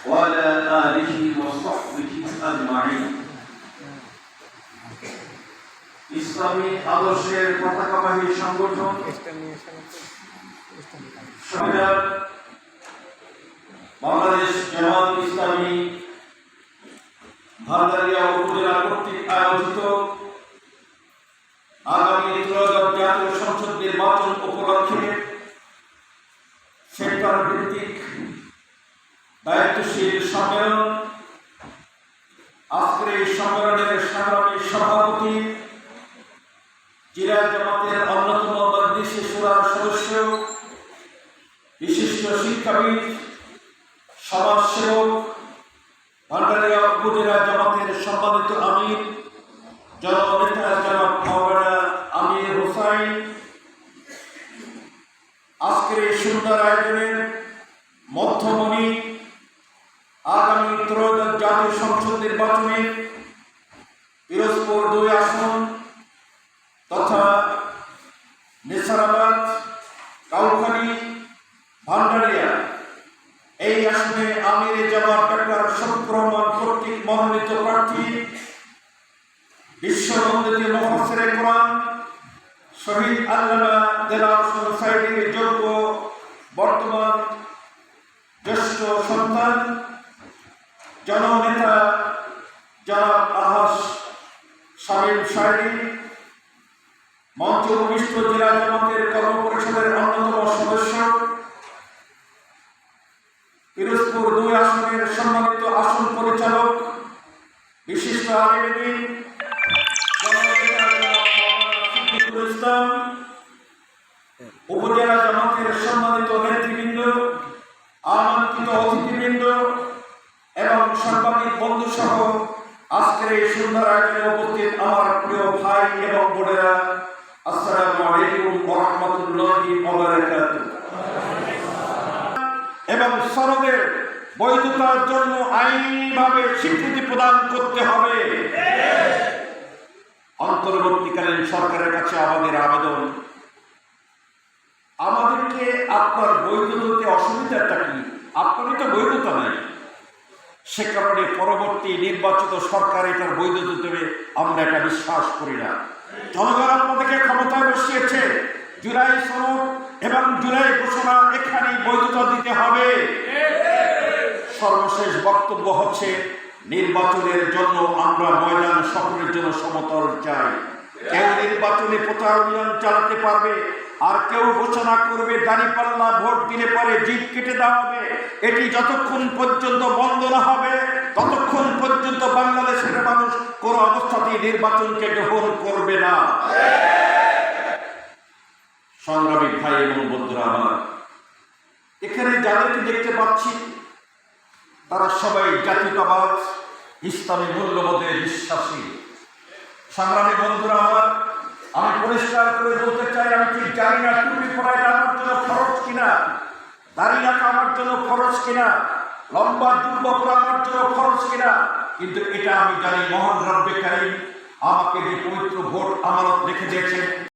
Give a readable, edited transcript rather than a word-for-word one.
وعلى آله وصحبه أجمعين ইসলামী আদর্শের পতাকাবাহী সংগঠন বাংলাদেশ জামাত ইসলামী ভান্ডারিয়া উপজেলা কর্তৃক আয়োজিত আগামী ত্রয়োদশ জাতীয় সংসদ নির্বাচন উপলক্ষে সেক্টর ভিত্তিক দায়িত্বশীল সম্মেলন। আজকের এই সম্মেলনের সংগ্রামী সভাপতি, জেলা জামাতের অন্যতম মজলিসে শুরার সদস্য, বিশিষ্ট শিক্ষাবিদ, সমাজসেবক, ভান্ডারিয়া উপজেলা জামাতের সম্মানিত আমির জননেতা জনাব মাওলানা আমির হোসাইন, আজকের এই সুন্দর আয়োজনের মধ্যমণি আগামী ত্রয়োদশ জাতীয় সংসদ নির্বাচনে পিরোজপুর 2 আসন তথা নেসারাবাদ, কাউখালী, ভান্ডারিয়া এই আসনে আমিরে জামাত ডাক্তার শফিকুর রহমান কর্তৃক মনোনীত প্রার্থী, বিশ্ববন্দিত মুফাসসিরে কোরআন শহীদ আল্লামা দেলাওয়ার হোসেন সাঈদীর যোগ্য বর্তমান জ্যেষ্ঠ সন্তান জননেতা জনাব আলহাজ শামীম সাঈদী, মঞ্চ উপবিষ্ট জেলা জামাতের কর্মপরিষদের অন্যতম সদস্য, পিরোজপুর 2 আসনের সম্মানিত আসন পরিচালক, বিশিষ্ট আলেম দ্বীন সিদ্দিকুল ইসলাম, উপজেলা জামাতের সম্মানিত নেতৃবৃন্দ, আমন্ত্রিত অতিথিবৃন্দ এবং সাংবাদিক বন্ধু সহ আজকের এই সুন্দর আয়োজনে উপস্থিত আমার প্রিয় ভাই এবং বোনেরা, আসসালামু আলাইকুম ওয়া রাহমাতুল্লাহি ওয়া বারাকাতুহু। এবং সনদের বৈধতার জন্য আইনিভাবে স্বীকৃতি প্রদান করতে হবে। অন্তর্বর্তীকালীন সরকারের কাছে আমাদের আবেদন, আমাদেরকে আপনার বৈধতাতে অসুবিধাটা কি? আপনারই তো বৈধতা নাই, সে কারণে পরবর্তী নির্বাচিত সরকার এটার বৈধতা দেবে আমরা এটা বিশ্বাস করি না। জনগণ আপনাদেরকে ক্ষমতায় বসিয়েছে, জুলাই সনদ এবং জুলাই ঘোষণা এখানেই বৈধতা দিতে হবে। সর্বশেষ বক্তব্য হচ্ছে, নির্বাচনের জন্য আমরা ময়দান সকলের জন্য সমতল চাই। কেউ নির্বাচনে প্রচার অভিযান চালাতে পারবে, আর কেউ ঘোষণা করবে দাঁড়িপাল্লা ভোট দিলে পরে জিভ কেটে দেওয়া হবে। এটি যতক্ষণ পর্যন্ত বন্ধ না হবে ততক্ষণ পর্যন্ত বাংলাদেশের মানুষ কোন অবস্থাতেই নির্বাচনকে গ্রহণ করবে না। সংগ্রামী ভাই এবং বন্ধুরা আমার, এখানে যাদেরকে দেখতে পাচ্ছি তারা সবাই জাতীয়তাবাদ, ইসলামী মূল্যবোধে বিশ্বাসী। সংগ্রামী বন্ধুরা আমার, আমি পরিষ্কার করে বলতে চাই, আমি ঠিক জানি না টুপি পরা এটা আমার জন্য খরচ কিনা, দাড়ি রাখা আমার জন্য খরচ কিনা, লম্বা যুব্ব পরা আমার জন্য খরচ কিনা, কিন্তু এটা আমি জানি মহান রব্বে কারীম আমাকে যে পবিত্র ভোট আমানত রেখে দিয়েছেন